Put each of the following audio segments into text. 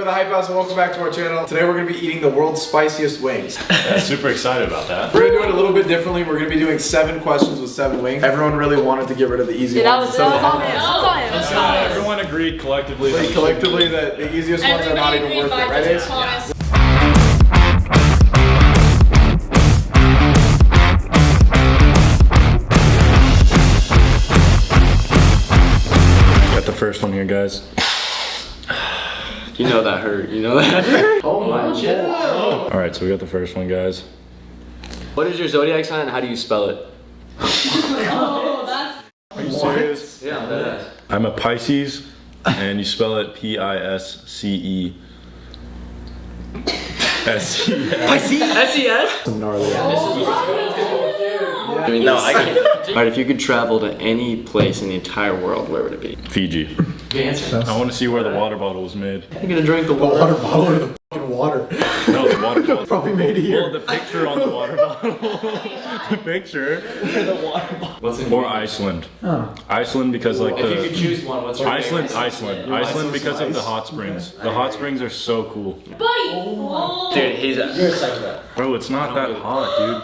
the Hype House and welcome back to our channel. Today we're going to be eating the world's spiciest wings. Yeah, super excited about that. We're going to do it a little bit differently. We're going to be doing 7 questions with 7 wings. Everyone really wanted to get rid of the easy ones. That was on him. Everyone agreed collectively. That the easiest ones are not even worth it, right, Ace? Yeah. Got the first one here, guys. You know that hurt. You know that hurt. Oh my god. All right, so we got the first one, guys. What is your zodiac sign and how do you spell it? Are you serious? Yeah, that is. I'm a Pisces, and you spell it Pisces. S-E-S? Some gnarly I mean, no, I can't. Alright, if you could travel to any place in the entire world, where would it be? Fiji. Good answer. I want to see where the water bottle was made. You're gonna drink the The water. water bottle or the fucking water? No, the water bottle. Probably made here. Well, the picture on the water bottle. The picture. What's in Or Iceland. Iceland because like If you could choose one, what's your Iceland because of the ice? hot springs. The hot springs are so cool. Dude, he's a... Bro, it's not that hot, dude.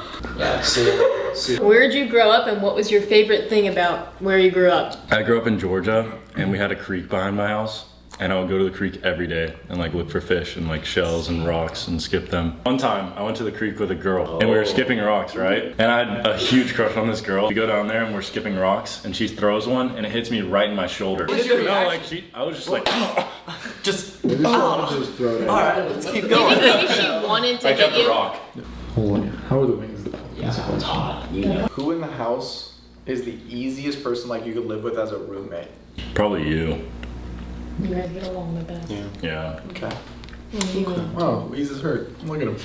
Where'd you grow up and what was your favorite thing about where you grew up? I grew up in Georgia, and we had a creek behind my house, and I would go to the creek every day and like look for fish and like shells and rocks and skip them. One time, I went to the creek with a girl, and we were skipping rocks, right? And I had a huge crush on this girl. We go down there and we're skipping rocks, and she throws one, and it hits me right in my shoulder. I was just like, Just... Just throw it in. Alright, let's keep going. Maybe she wanted to I get kept the you. rock. Hold on. How are the wings? Yeah, it's hot. You know. Who in the house is the easiest person like you could live with as a roommate? Probably you. You guys get along the best. Yeah. Okay. Mm-hmm. Oh, Weeze is hurt. Look at him.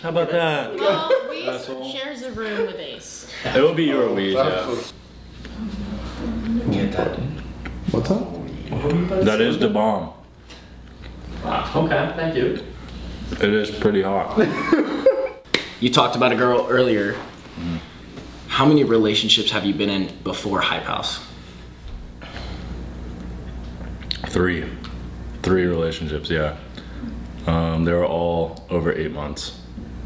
How about that? Well, Reese shares a room with Ace. It would be your weed, yeah. Get that. What's up? That is the bomb. Okay, thank you. It is pretty hot. You talked about a girl earlier. How many relationships have you been in before Hype House? 3 relationships, yeah. They were all over 8 months.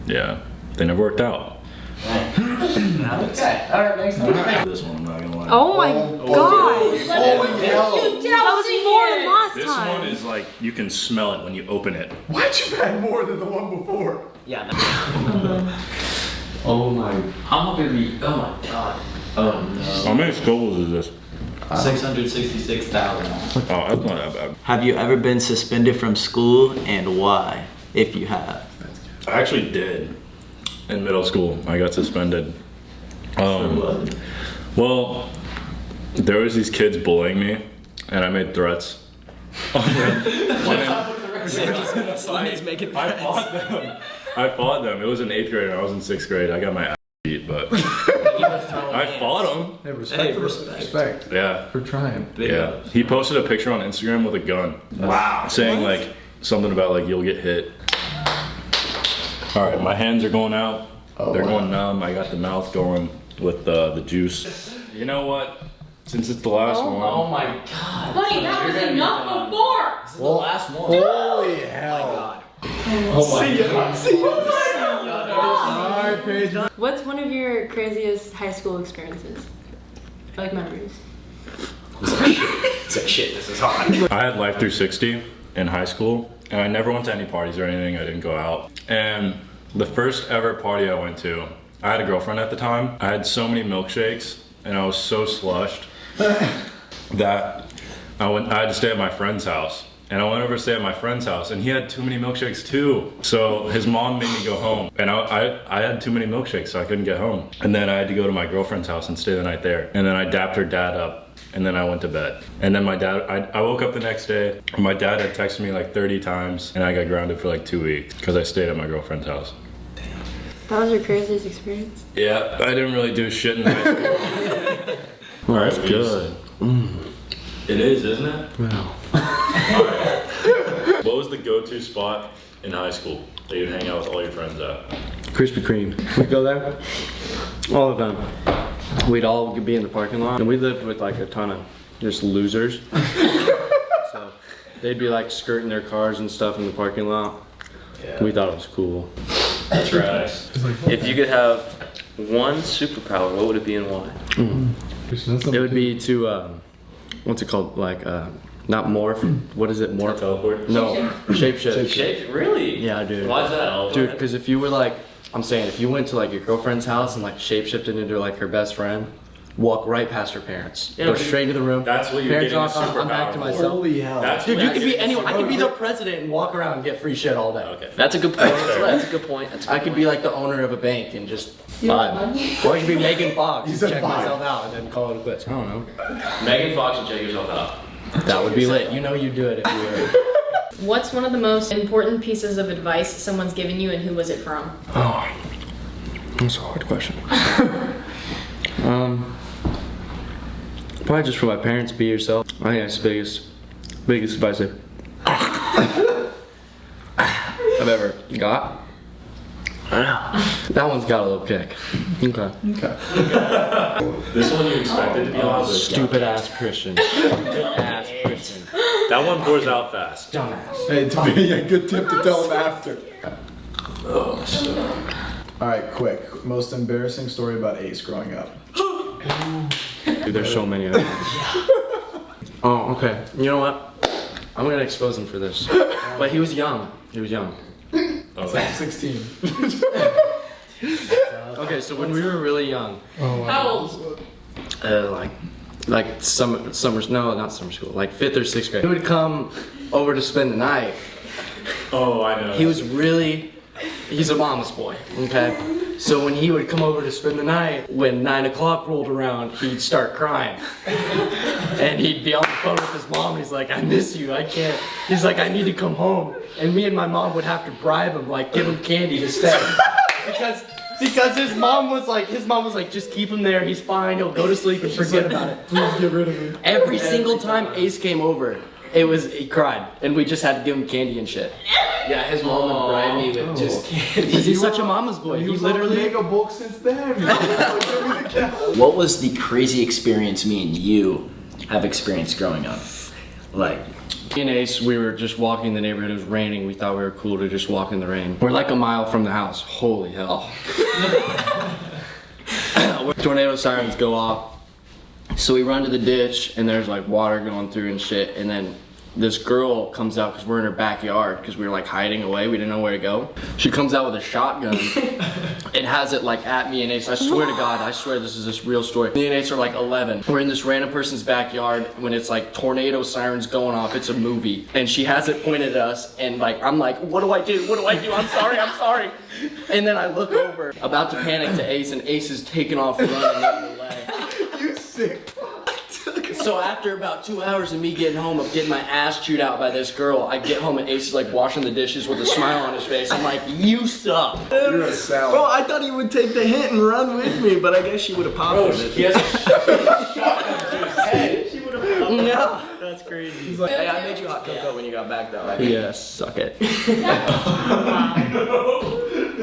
Yeah, they never worked out. Okay, alright, next time. This one, I'm not gonna lie. Oh my god! Oh, That was more than last This time. one is like, you can smell it when you open it. Why'd you add more than the one before? Yeah. Oh my. I'm gonna be. Oh my god. Oh no. How many scobles is this? 666,000. Oh, that's not that bad. Have you ever been suspended from school and why? If you have. I actually did. In middle school, I got suspended. Well, there was these kids bullying me, and I made threats. Somebody's making I fought them. It was in 8th grade, and I was in 6th grade. I got my ass beat, but I fought him. Hey, respect. Yeah. For trying. Yeah. He posted a picture on Instagram with a gun. Wow. Saying like something about like you'll get hit. All right, my hands are going out. They're going numb. I got the mouth going with the juice. You know what? Since it's the last one. Oh my god. Buddy, that was enough before! This is the last one. Holy hell. Oh my god. Alright, Paige. What's one of your craziest high school experiences? Like memories. It's like shit, this is hot. I had Life 360 in high school, and I never went to any parties or anything. I didn't go out. And the first ever party I went to, I had a girlfriend at the time. I had so many milkshakes, and I was so slushed that I had to stay at my friend's house. And I went over to stay at my friend's house, and he had too many milkshakes too. So his mom made me go home, and I had too many milkshakes, so I couldn't get home. And then I had to go to my girlfriend's house and stay the night there. And then I dapped her dad up, and then I went to bed. And then my dad, I woke up the next day, and my dad had texted me like 30 times, and I got grounded for like 2 weeks because I stayed at my girlfriend's house. That was your craziest experience? Yeah, I didn't really do shit in high school. Well, that's good. It is, isn't it? Wow. Alright. What was the go-to spot in high school that you'd hang out with all your friends at? Krispy Kreme. We'd go there all the time. We'd all be in the parking lot, and we lived with like a ton of just losers. So they'd be like skirting their cars and stuff in the parking lot. Yeah. We thought it was cool. That's right. If you could have one superpower, what would it be and why? It would be to, what's it called? Like, not morph. What is it? Morph? Teleport? No, shapeshift. Shape? Really? Yeah, dude. Why is that? Dude, because if you were like, I'm saying, if you went to like your girlfriend's house and like shapeshifted into like her best friend, walk right past her parents, Yeah, go but straight to the room. That's what you're parents getting a knock on, I'm back to superpower myself. Holy hell. That's Dude, what you could be getting a anyone. I could be superpower. the president and walk around and get free shit all day. Okay. That's a good point. That's a good point. That's a good I could be like the owner of a bank and just vibe. Or I could be Megan Fox and said check vibe. myself out and then call it quits. I don't know. Megan Fox and check yourself out. That would be lit. You know you'd do it if you were. What's one of the most important pieces of advice someone's given you, and who was it from? Oh, that's a hard question. Probably just for my parents, be yourself. I think that's the biggest advice I've ever got. That one's got a little kick. Okay. This one you expected to be on. Stupid ass Christian. Stupid ass Christian. That one pours out fast. Dumbass. Hey, to be a good tip to tell them after. Alright, quick. Most embarrassing story about Ace growing up. Dude, there's so many of them. Oh, okay. You know what? I'm gonna expose him for this. But he was young. He was young. Okay. 16. Okay, so when we were really young, How old? like summer, no, not summer school, like 5th or 6th grade. He would come over to spend the night. Oh, I know. He's a mama's boy, okay? So when he would come over to spend the night, when 9 o'clock rolled around, he'd start crying. And he'd be on the phone with his mom, and he's like, I miss you, I can't. He's like, I need to come home. And me and my mom would have to bribe him, like give him candy to stay. Because his mom was like, just keep him there, he's fine, he'll go to sleep and forget about it. Please get rid of me. Every single time Ace came over, he cried, and we just had to give him candy and shit. Yeah, his mom would bribe me with just candy. Because he's such a mama's boy. He He was literally literally. mega bulk since then. What was the crazy experience me and you have experienced growing up? Like, Me and Ace, we were just walking the neighborhood. It was raining. We thought we were cool to just walk in the rain. We're like a mile from the house. Holy hell. Tornado sirens go off. So we run to the ditch, and there's like water going through and shit. And then this girl comes out because we're in her backyard because we were like hiding away. We didn't know where to go. She comes out with a shotgun and has it like at me and Ace. I swear to God, I swear this is this real story. Me and Ace are like 11. We're in this random person's backyard when it's like tornado sirens going off. It's a movie. And she has it pointed at us, and like I'm like, what do I do? What do I do? I'm sorry, I'm sorry. And then I look over, about to panic to Ace, and Ace is taking off running the other way. You sick. So after about 2 hours of me getting home, of getting my ass chewed out by this girl, I get home and Ace is like washing the dishes with a smile on his face. I'm like, you suck. You're a salad. bro, I thought he would take the hint and run with me, but I guess she would have popped Bro, him. he has a shotgun to his head. No. That's crazy. He's like, Hey, I made you hot cocoa when you got back though. I think. Yeah, suck it.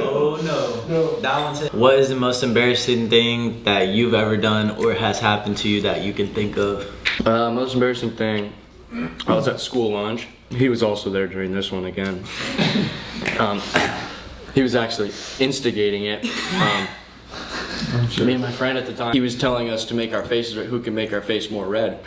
Oh no. That one's it. What is the most embarrassing thing that you've ever done or has happened to you that you can think of? Most embarrassing thing, I was at school lunch. He was also there during this one again. He was actually instigating it. Me and my friend at the time, he was telling us to make our faces red, who can make our face more red.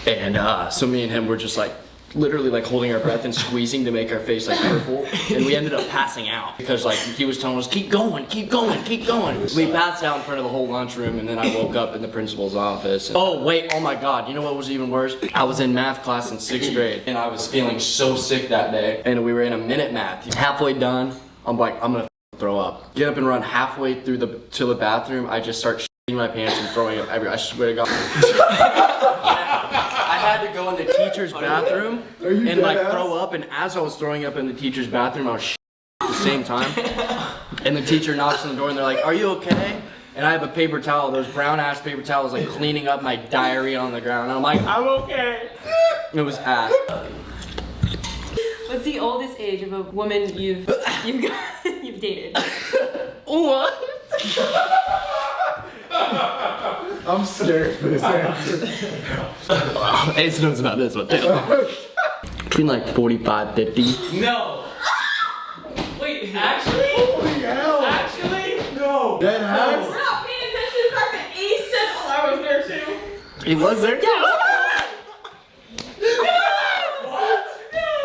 And so me and him were just like, literally like holding our breath and squeezing to make our face like purple. And we ended up passing out because like he was telling us, keep going, keep going, keep going. We passed out in front of the whole lunchroom, and then I woke up in the principal's office. And, oh wait, oh my God, you know what was even worse? I was in math class in 6th grade, and I was feeling so sick that day. And we were in a minute math. Halfway done, I'm like, I'm gonna throw up. Get up and run halfway through to the bathroom. I just start shitting my pants and throwing up everywhere. I swear to God. I had to go in the teacher's bathroom and like throw up, and as I was throwing up in the teacher's bathroom, I was shitting at the same time. And the teacher knocks on the door and they're like, are you okay? And I have a paper towel, those brown ass paper towels, like cleaning up my diarrhea on the ground. And I'm like, I'm okay. It was ass. What's the oldest age of a woman you've dated? What? I'm scared for this answer. Ace knows about this one too. Between like 45, 50. No. Wait, actually? Holy hell. Actually? No. Dead ass. We're not paying attention to the fact that Ace said, oh, I was there too. He was there too.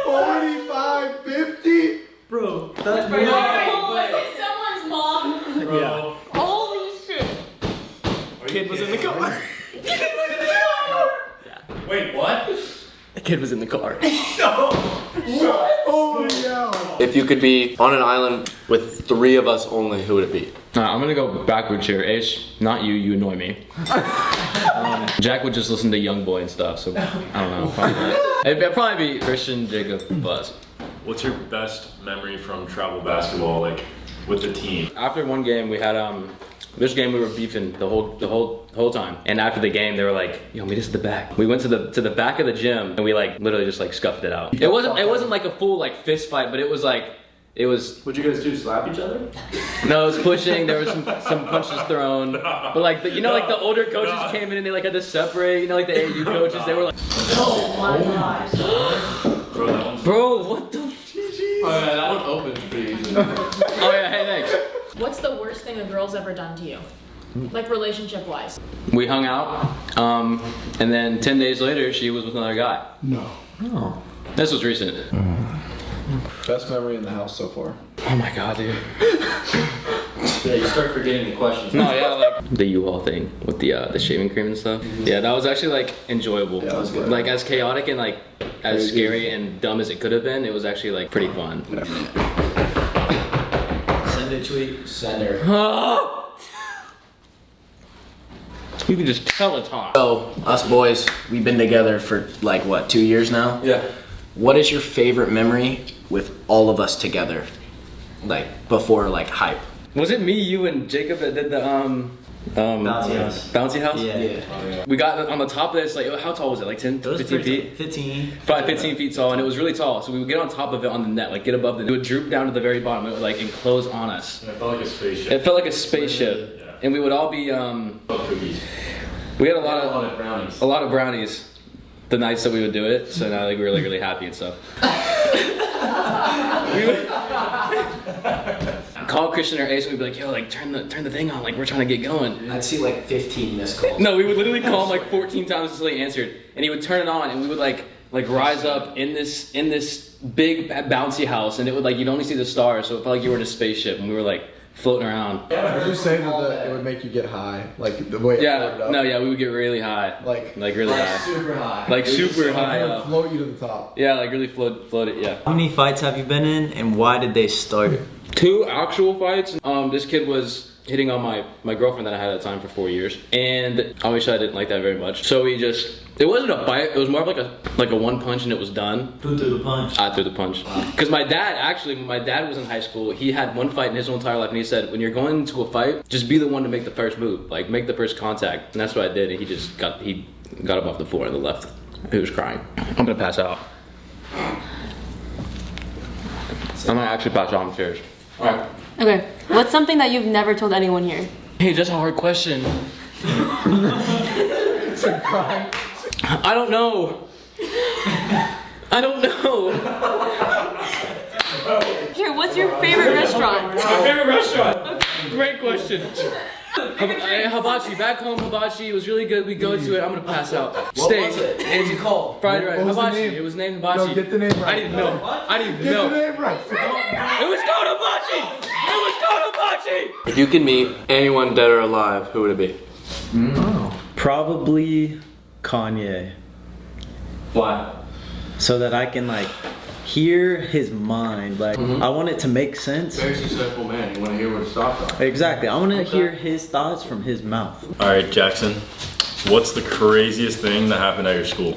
45, 50? Bro, that's Wait, was it someone's mom? Bro. Holy shit. Kid was in the car. Wait, what? The kid was in the car. Holy hell. If you could be on an island with 3 of us only, who would it be? I'm gonna go backwards here. Ish, not you. You annoy me. Jack would just listen to YoungBoy and stuff, so I don't know. It'd probably be Christian, Jacob, Buzz. What's your best memory from travel basketball, like with the team? After one game, we had this game we were beefing the whole time, and after the game they were like, "Yo, meet us at the back." We went to the back of the gym and we like literally just like scuffed it out. It wasn't like a full like fist fight, but it was like. What'd you guys do? Slap each other? No, it was pushing. There was some punches thrown. But like the older coaches came in and they like had to separate. You know, like the AU coaches, they were like, Oh my gosh. "Bro, what the?" Oh yeah, that one opens pretty easy. Oh yeah, hey, thanks. What's the worst thing a girl's ever done to you? Like relationship wise. We hung out, and then 10 days later, she was with another guy. No. Oh. This was recent. Best memory in the house so far. Oh my god, dude. Yeah, you start forgetting the questions. No, yeah, like the U-Haul thing with the shaving cream and stuff. Yeah, that was actually like enjoyable. Yeah, that was good. Like as chaotic and like as Crazy. scary and dumb as it could have been, it was actually like pretty fun. Send a tweet. Send her. You can just tell it's hot. So, us boys, we've been together for like what, 2 years now? Yeah. What is your favorite memory with all of us together? Like before like hype. Was it me, you, and Jacob that did the Bouncy house. Bouncy house? Yeah. We got on the top of this, like how tall was it? Like 10, It was 15 feet? 15. Probably 15 feet tall, and it was really tall. So we would get on top of it on the net, like get above it. It would droop down to the very bottom. It would like enclose on us. It felt like a spaceship. It felt like a spaceship, Yeah. and we would all be. Cookies. We had a lot of brownies. a lot of brownies. The nights that we would do it, so now like we were like really happy and stuff. We would call Christian or Ace, and we'd be like, "Yo, like turn the thing on, like we're trying to get going." I'd see like 15 missed calls. No, we would literally call him like 14 times until he answered, and he would turn it on, and we would like rise up in this big bouncy house, and it would like you'd only see the stars, so it felt like you were in a spaceship, and we were like floating around. Would you say that it would make you get high? Like the way it floated Yeah, up? no, yeah, we would get really high, Like really high, Super high. like super it high would up. float you to the top. Yeah, like really float it. Yeah. How many fights have you been in, and why did they start? 2 actual fights. This kid was hitting on my girlfriend that I had at the time for 4 years, and obviously I didn't like that very much. So it wasn't a bite. It was more of like a one punch and it was done. Who threw the punch? I threw the punch. Because my dad was in high school. He had one fight in his whole entire life, and he said, when you're going into a fight, just be the one to make the first move, like make the first contact. And that's what I did. And he got up off the floor and left. He was crying. I'm gonna pass out. I'm gonna actually pass out on the stairs. All right. Okay. What's something that you've never told anyone here? Hey, that's a hard question. I don't know. I don't know. Here, what's your favorite restaurant? My favorite restaurant. Great question. Hibachi, back home hibachi. It was really good. We go to it. I'm gonna pass out. Steak. was it? What was it called? Fried rice. What was the Hibachi. name? It was named Hibachi. No, get the name right. I didn't know. I didn't Get know. the name right. It was called Hibachi. It was called Hibachi. If you could meet anyone dead or alive, who would it be? Probably Kanye. Why? So that I can like hear his mind. Like I want it to make sense. Very successful man. You want to hear what his thoughts are. Exactly. I want to hear his thoughts from his mouth. All right, Jackson. What's the craziest thing that happened at your school?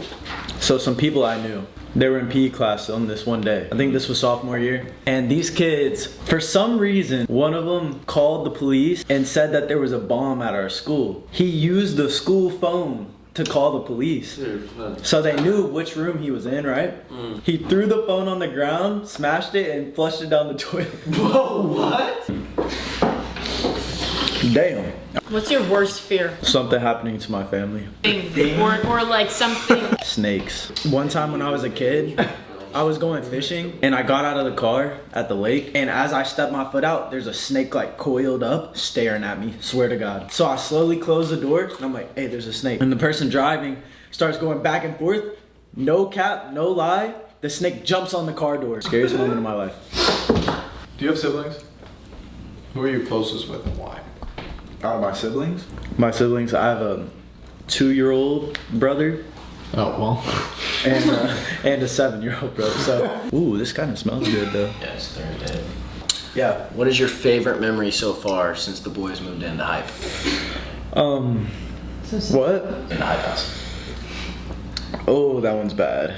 So some people I knew, they were in PE class on this one day. I think this was sophomore year. And these kids, for some reason, one of them called the police and said that there was a bomb at our school. He used the school phone to call the police. So they knew which room he was in, right? He threw the phone on the ground, smashed it, and flushed it down the toilet. Whoa, what? Damn. What's your worst fear? Something happening to my family. Or like something. Snakes. One time when I was a kid, I was going fishing and I got out of the car at the lake, and as I stepped my foot out, there's a snake like coiled up staring at me, swear to God. So I slowly closed the door and I'm like, hey, there's a snake. And the person driving starts going back and forth. No cap, no lie, the snake jumps on the car door. Scariest moment of my life. Do you have siblings? Who are you closest with and why? Out of my siblings? My siblings, I have a 2-year-old brother. Oh, well. And a 7-year-old brother. So, ooh, this kind of smells good though. Yeah, it's third day. Yeah. What is your favorite memory so far since the boys moved into Hype? What? In the Hype house. Oh, that one's bad.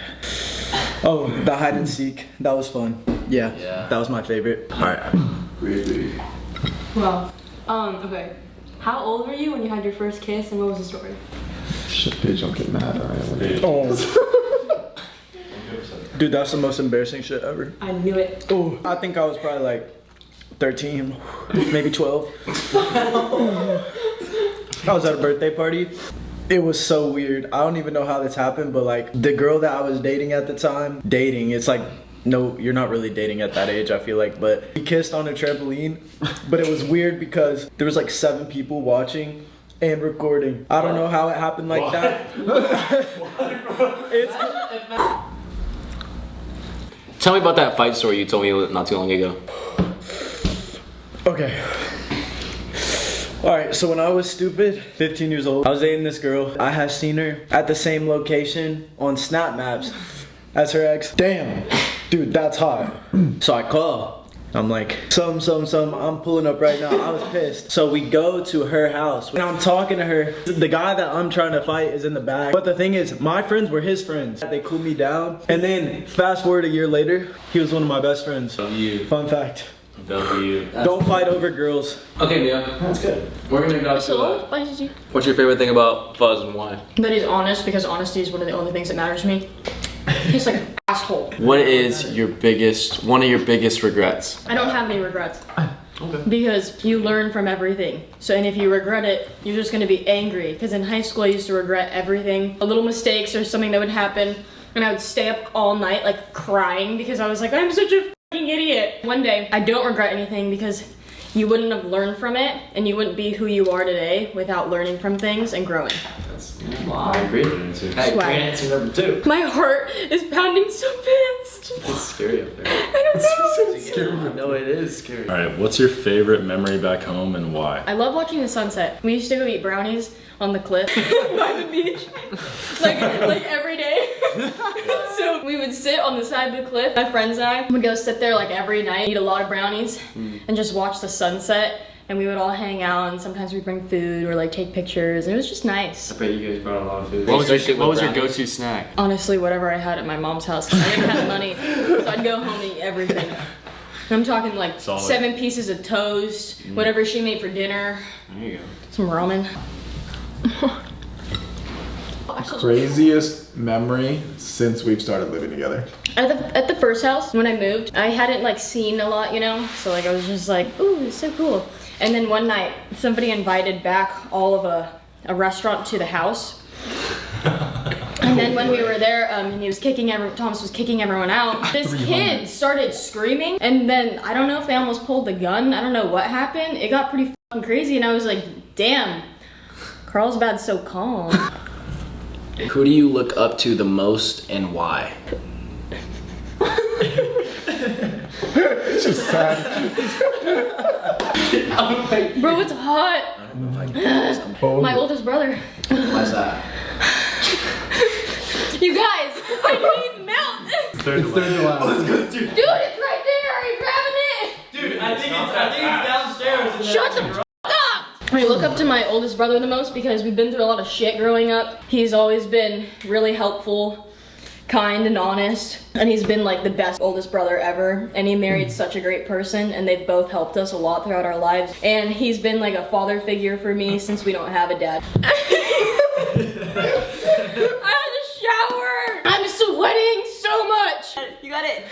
Oh, the hide and seek. That was fun. Yeah. That was my favorite. Alright. Really? Well, okay. How old were you when you had your first kiss, and what was the story? Shit, Paige, don't get mad, alright? Oh. Dude, that's the most embarrassing shit ever. I knew it. Oh, I think I was probably like 13, maybe 12. I was at a birthday party. It was so weird. I don't even know how this happened, but like the girl that I was dating at the time, it's like, no, you're not really dating at that age, I feel like, but we kissed on a trampoline. But it was weird because there was like 7 people watching and recording. I don't know how it happened like that. Tell me about that fight story you told me not too long ago. Okay. Alright, so when I was stupid, 15 years old, I was dating this girl. I had seen her at the same location on Snap Maps as her ex. Damn, dude, that's hot. So I call. I'm like, some, I'm pulling up right now. I was pissed. So we go to her house and I'm talking to her. The guy that I'm trying to fight is in the back. But the thing is, my friends were his friends. They cooled me down. And then fast forward a year later, he was one of my best friends. Fun fact. Don't fight over girls. Okay, Mia. That's good. We're gonna go So, why did you? What's your favorite thing about Fuzz and why? That he's honest, because honesty is one of the only things that matters to me. He's like an asshole. What is one of your biggest regrets? I don't have any regrets. Because you learn from everything. So, and if you regret it, you're just gonna be angry. Because in high school, I used to regret everything. A little mistakes or something that would happen, and I would stay up all night like crying because I was like, I'm such a fucking idiot. One day, I don't regret anything because you wouldn't have learned from it, and you wouldn't be who you are today without learning from things and growing. I agree. Hey, great answer number 2. My heart is pounding so fast. It's scary up there. I don't know. No, it is scary. Alright, what's your favorite memory back home and why? I love watching the sunset. We used to go eat brownies on the cliff by the beach, like every day. So we would sit on the side of the cliff. My friends and I would go sit there like every night, eat a lot of brownies, and just watch the sunset. And we would all hang out, and sometimes we'd bring food or like take pictures, and it was just nice. I bet you guys brought a lot of food. What was your go-to snack? Honestly, whatever I had at my mom's house. I didn't have money, so I'd go home and eat everything. I'm talking like 7 pieces of toast, whatever she made for dinner. There you go. Some ramen. Craziest memory since we've started living together. At the first house, when I moved, I hadn't like seen a lot, you know? So like I was just like, ooh, it's so cool. And then one night, somebody invited back all of a restaurant to the house. And then when we were there, and Thomas was kicking everyone out, this kid started screaming. And then, I don't know if they almost pulled the gun. I don't know what happened. It got pretty fucking crazy, and I was like, damn, Carlsbad's so calm. Who do you look up to the most and why? It's just sad. Bro, it's hot. I don't know if I can do this. My oldest brother. Why's that? You guys, I need milk. It's third to last. Dude, it's right there. Are you grabbing it? Dude, I think it's downstairs. Shut the f up! I look up to my oldest brother the most because we've been through a lot of shit growing up. He's always been really helpful, kind and honest, and he's been like the best oldest brother ever, and he married such a great person, and they've both helped us a lot throughout our lives, and he's been like a father figure for me since we don't have a dad. I had to shower! I'm sweating so much! You got it.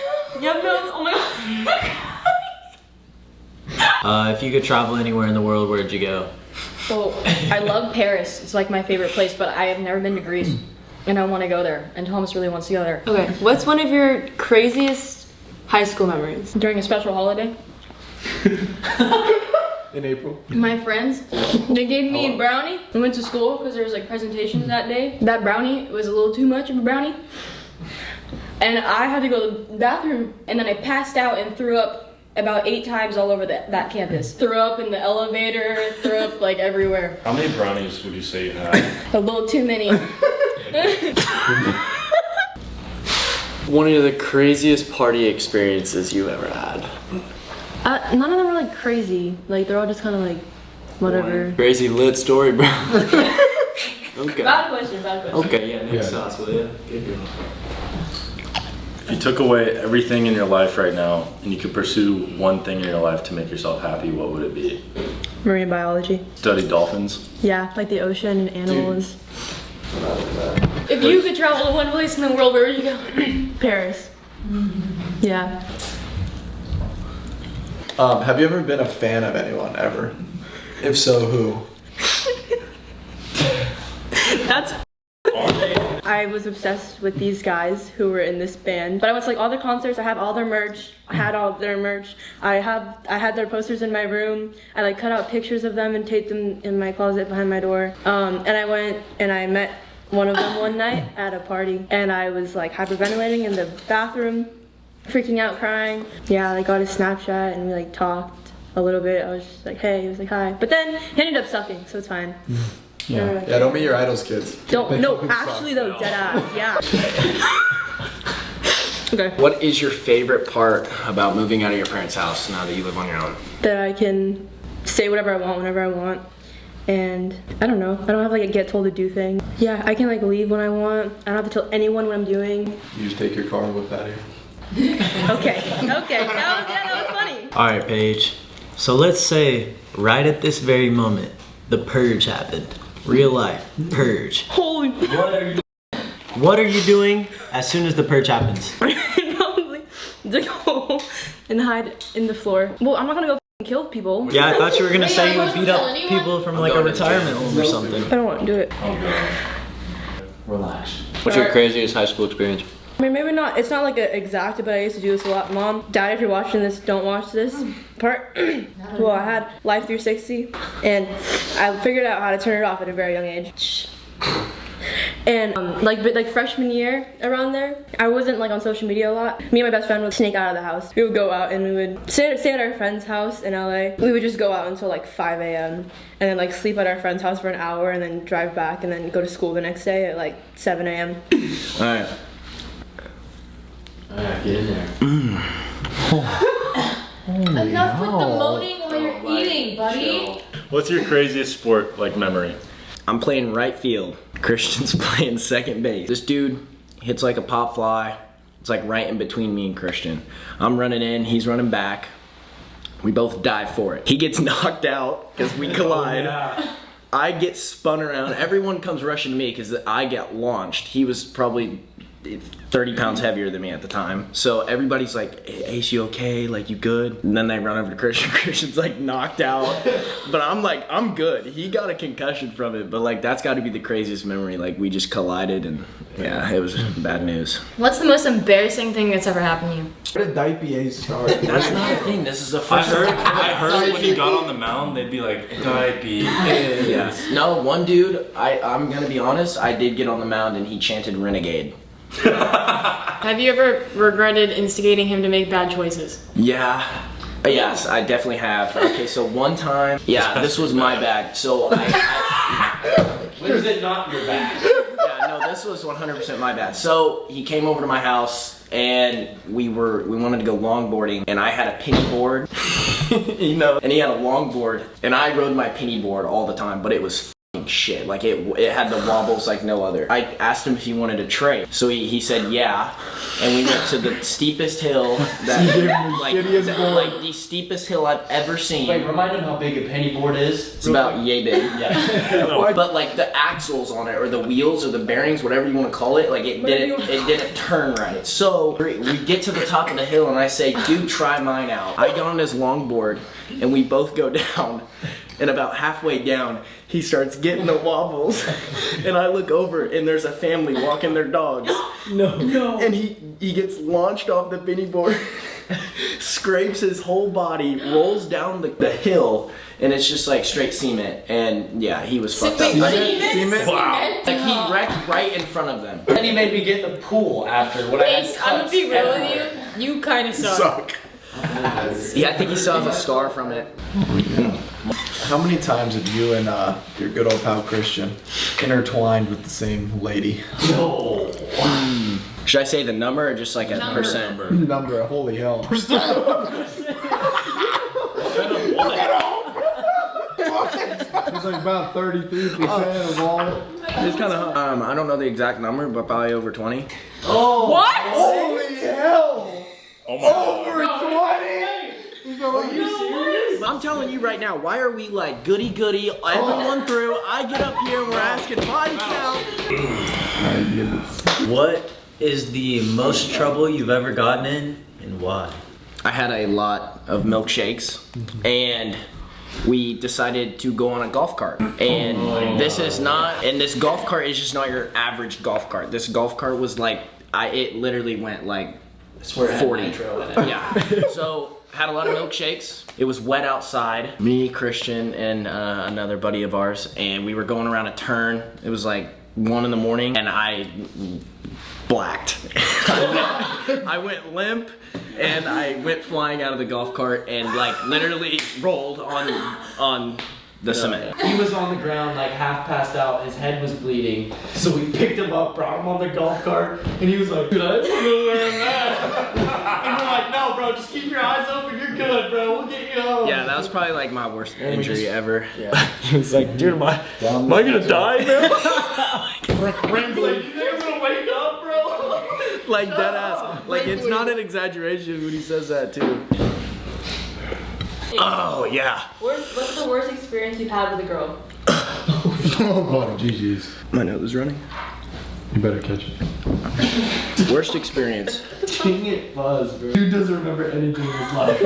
You have no, oh my god. If you could travel anywhere in the world, where'd you go? Well, I love Paris. It's like my favorite place, but I have never been to Greece. And I want to go there. And Thomas really wants to go there. Okay, what's one of your craziest high school memories? During a special holiday, In April. my friends, they gave me a brownie. I went to school because there was like presentations that day. That brownie was a little too much of a brownie. And I had to go to the bathroom, and then I passed out and threw up about 8 times all over that campus. Threw up in the elevator, threw up like everywhere. How many brownies would you say you had? A little too many. One of the craziest party experiences you ever had. None of them are like crazy. Like they're all just kind of like whatever. Crazy lit story, bro. Okay. Bad question, bad question. Okay, yeah, next sauce, will ya? If you took away everything in your life right now and you could pursue one thing in your life to make yourself happy, what would it be? Marine biology. Study dolphins? Yeah, like the ocean and animals. If you could travel to one place in the world, where would you go? Paris. Yeah. Have you ever been a fan of anyone ever? If so, who? That's I was obsessed with these guys who were in this band. But I went to like all their concerts. I have all their merch. I had all their merch. I had their posters in my room. I like cut out pictures of them and taped them in my closet behind my door. And I went and I met one of them one night at a party, and I was like hyperventilating in the bathroom, freaking out, crying. Yeah, I got his Snapchat and we like talked a little bit. I was just like, hey, he was like, hi. But then he ended up sucking, so it's fine. Yeah, don't meet your idols, kids. No, actually though, dead ass, yeah. Okay. What is your favorite part about moving out of your parents' house now that you live on your own? That I can say whatever I want whenever I want. And I don't know, I don't have like a get told to do thing. Yeah, I can like leave when I want. I don't have to tell anyone what I'm doing. You just take your car and whip out of here. Okay, that was funny. Alright, Paige. So let's say right at this very moment, the purge happened. Real life purge. Holy What are you doing as soon as the purge happens? probably dig a hole and hide in the floor. Well, I'm not gonna go f***ing kill people. Yeah, I thought you were gonna say you would beat up kill anyone? people from like a retirement home or something. I don't want to do it. Relax. What's your craziest high school experience? I mean, maybe not, it's not like an exact, but I used to do this a lot. Mom, Dad, if you're watching this, don't watch this part. Well, I had Life 360, and I figured out how to turn it off at a very young age. And like freshman year, around there, I wasn't like on social media a lot. Me and my best friend would sneak out of the house. We would go out and we would stay at our friend's house in LA. We would just go out until like 5 a.m. and then like sleep at our friend's house for an hour and then drive back and then go to school the next day at like 7 a.m. Alright. Alright, get in there. Enough with the moaning while you're eating, buddy. What's your craziest sport like memory? I'm playing right field. Christian's playing second base. This dude hits like a pop fly. It's like right in between me and Christian. I'm running in, he's running back. We both dive for it. He gets knocked out because we collide. I get spun around. Everyone comes rushing to me because I get launched. He was probably 30 pounds heavier than me at the time. So everybody's like, hey, Ace, you okay? Like, you good? And then they run over to Christian. Christian's like knocked out. But I'm like, I'm good. He got a concussion from it. But like, that's got to be the craziest memory. Like, we just collided and yeah, it was bad news. What's the most embarrassing thing that's ever happened to you? Where did Dipe start? That's not a thing. This is the I first heard when he got on the mound, they'd be like, Dipe. Yeah. No, one dude, I'm going to be honest, I did get on the mound and he chanted Renegade. Have you ever regretted instigating him to make bad choices? Yeah. Yes, I definitely have. Okay, so one time, yeah, this was my bad. So When is it not your bad? yeah, no, this was 100% my bad. So he came over to my house and we wanted to go longboarding and I had a penny board, you know, and he had a longboard and I rode my penny board all the time, but it was fucking shit. Like it had the wobbles like no other. I asked him if he wanted a tray. So he said yeah. And we went to the steepest hill like the steepest hill I've ever seen. Wait, remind him how big a penny board is. It's about yay big. Yeah. But like the axles on it, or the wheels, or the bearings, whatever you want to call it, like it didn't turn right. So we get to the top of the hill, and I say, dude, try mine out. I get on his longboard, and we both go down. And about halfway down, he starts getting the wobbles, and I look over, and there's a family walking their dogs. No. And he gets launched off the penny board, scrapes his whole body, rolls down the hill, and it's just like straight cement. And yeah, he was fucked up. Cement? Wow. Like he wrecked right in front of them. Then he made me get in the pool after what I had. I'm gonna be real with you. You kind of suck. Yeah, I think he still has a scar from it. How many times have you and your good old pal Christian intertwined with the same lady? No. Should I say the number or just like a percent? Number, holy hell. It's like about 33% of all. It's kind of I don't know the exact number, but probably over 20. Oh! What? Holy hell! Oh my God. Over 20? Are you serious? I'm telling you right now, why are we like goody goody, everyone through, I get up here and we're asking body count. What is the most trouble you've ever gotten in, and why? I had a lot of milkshakes, and we decided to go on a golf cart. And this golf cart is just not your average golf cart. This golf cart was like, it literally went like 40. Yeah. So had a lot of milkshakes. It was wet outside. Me, Christian, and another buddy of ours, and we were going around a turn. It was like 1 in the morning, and I blacked. I went limp, and I went flying out of the golf cart and like literally rolled on the cement. He was on the ground like half passed out, his head was bleeding. So we picked him up, brought him on the golf cart, and he was like, dude, I don't know where I'm at. And we're like, no bro, just keep your eyes open, you're good bro, we'll get you home. Yeah, that was probably like my worst injury ever. Yeah. He was like, dude, am I gonna die, man? Rand's like, you think I'm gonna wake up, bro? Like dead ass. Like it's not an exaggeration when he says that too. Oh yeah. What's the worst experience you've had with a girl? Oh, GG's. My nose is running. You better catch it. Worst experience. Dang it, Buzz, bro. Dude doesn't remember anything in his life.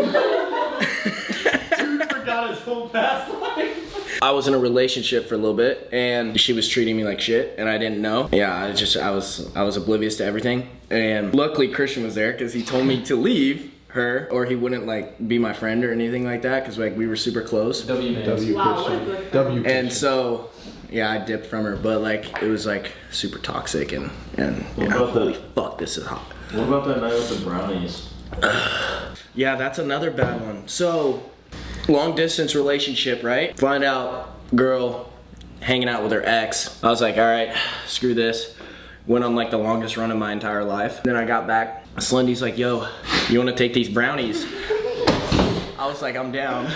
Dude forgot his whole past life. I was in a relationship for a little bit, and she was treating me like shit, and I didn't know. Yeah, I was oblivious to everything. And luckily Christian was there because he told me to leave her, or he wouldn't like be my friend or anything like that, because like we were super close. W Wow, what a good W. And so yeah, I dipped from her, but like it was like super toxic, and yeah, holy fuck, this is hot. What about that night with the brownies? Yeah, that's another bad one. So long distance relationship, right? Find out girl hanging out with her ex. I was like, all right, screw this. Went on like the longest run of my entire life. Then I got back. Slendy's like, yo, you want to take these brownies? I was like, I'm down.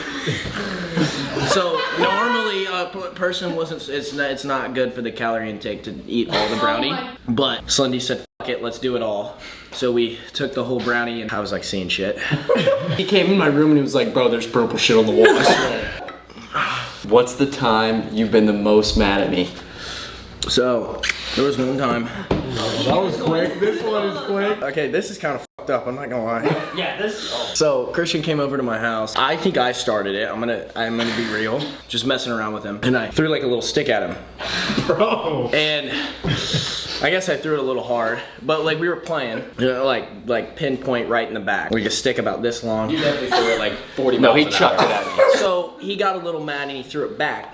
So normally a person it's not good for the calorie intake to eat all the brownie. But Slendy said, fuck it, let's do it all. So we took the whole brownie, and I was like seeing shit. He came in my room and he was like, bro, there's purple shit on the wall. I swear. What's the time you've been the most mad at me? So there was one time. That was quick. This one is quick. Okay, this is kind of fucked up, I'm not gonna lie. Yeah, this. So Christian came over to my house. I think I started it. I'm gonna be real. Just messing around with him. And I threw like a little stick at him. Bro. And I guess I threw it a little hard, but like we were playing, you know, like pinpoint right in the back. Like a stick about this long. You definitely threw it like 40 No, miles he an chucked hour. it at me. So he got a little mad and he threw it back.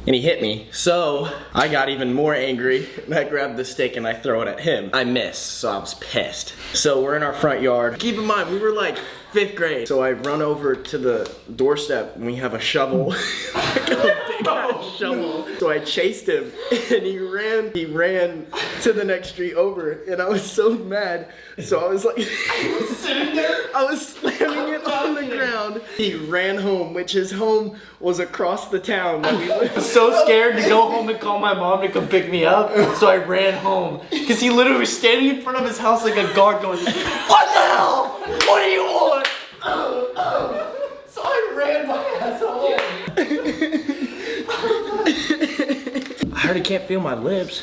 And he hit me. So I got even more angry. And I grabbed the stick and I throw it at him. I missed, so I was pissed. So we're in our front yard. Keep in mind, we were like 5th grade. So I run over to the doorstep and we have a shovel. Like a big ass shovel. So I chased him and he ran to the next street over, and I was so mad. So I was like sitting there, I was slamming it on the ground. He ran home, which his home was across the town that we lived. So scared to go home and call my mom to come pick me up, so I ran home. Cause he literally was standing in front of his house like a guard going, "What the hell? What do you want?" So I ran my ass home. I already can't feel my lips.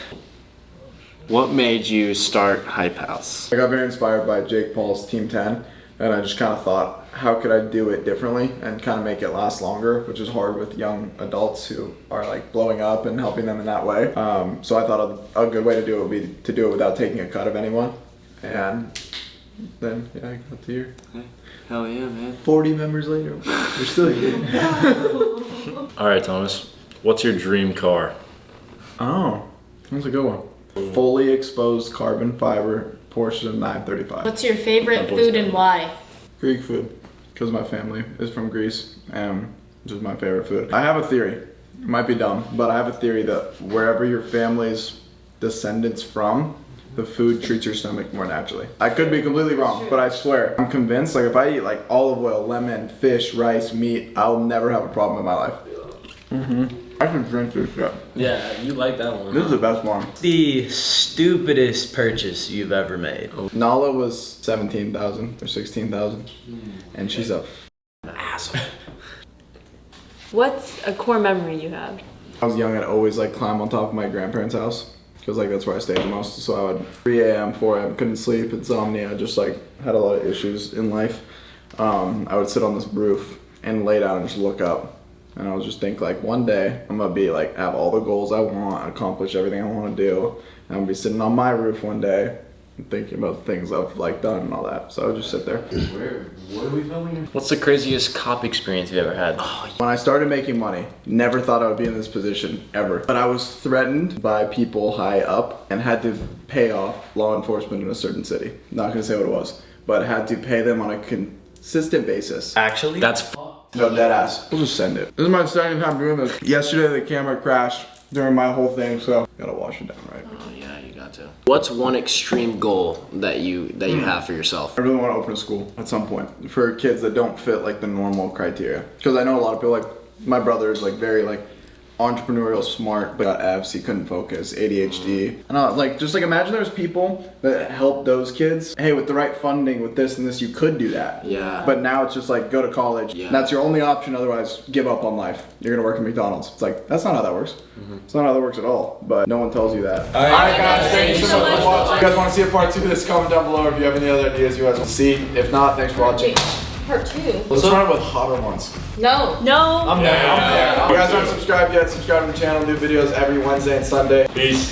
What made you start Hype House? I got very inspired by Jake Paul's Team 10, and I just kind of thought, how could I do it differently and kind of make it last longer, which is hard with young adults who are like blowing up and helping them in that way. So I thought a good way to do it would be to do it without taking a cut of anyone. And then, yeah, I got to here. Hell yeah, man. 40 members later, we're still here. All right, Thomas. What's your dream car? Oh, that's a good one. Fully exposed carbon fiber Porsche 935. What's your favorite food and why? Greek food, because my family is from Greece, and which is my favorite food. I have a theory. It might be dumb, but I have a theory that wherever your family's descendants from, the food treats your stomach more naturally. I could be completely wrong, but I swear, I'm convinced, like if I eat like olive oil, lemon, fish, rice, meat, I'll never have a problem in my life. I can drink this shit. Yeah, you like that one. This is the best one. The stupidest purchase you've ever made. Nala was 17,000 or 16,000, and she's a asshole. What's a core memory you have? I was young and always like climb on top of my grandparents' house because like that's where I stayed the most. So I would 3 a.m., 4 a.m. couldn't sleep, insomnia, just like had a lot of issues in life. I would sit on this roof and lay down and just look up. And I would just think like one day I'm gonna be like have all the goals I want, accomplish everything I want to do. And I'm gonna be sitting on my roof one day and thinking about the things I've like done and all that. So I would just sit there. What are we filming? What's the craziest cop experience you've ever had? When I started making money, never thought I would be in this position ever. But I was threatened by people high up and had to pay off law enforcement in a certain city. Not gonna say what it was, but had to pay them on a consistent basis. Actually, That's No, dead ass. We'll just send it. This is my second time doing this. Yesterday the camera crashed during my whole thing, so gotta wash it down, right? Oh yeah, you got to. What's one extreme goal that you have for yourself? I really want to open a school at some point for kids that don't fit like the normal criteria. Because I know a lot of people, like my brother is like very like entrepreneurial, smart, but got F's, he couldn't focus, ADHD. And like just like imagine there's people that help those kids. Hey, with the right funding, with this and this, you could do that. Yeah. But now it's just like go to college. Yeah. And that's your only option. Otherwise, give up on life. You're gonna work at McDonald's. It's like that's not how that works. It's not how that works at all. But no one tells you that. All right, guys. Thank you so much for watching. If you guys want to see a part 2 of this, comment down below if you have any other ideas you guys want to see. If not, thanks for watching. Part 2. Let's run it with hotter ones. No. I'm there. If you guys aren't subscribed yet, subscribe to the channel. New videos every Wednesday and Sunday. peace.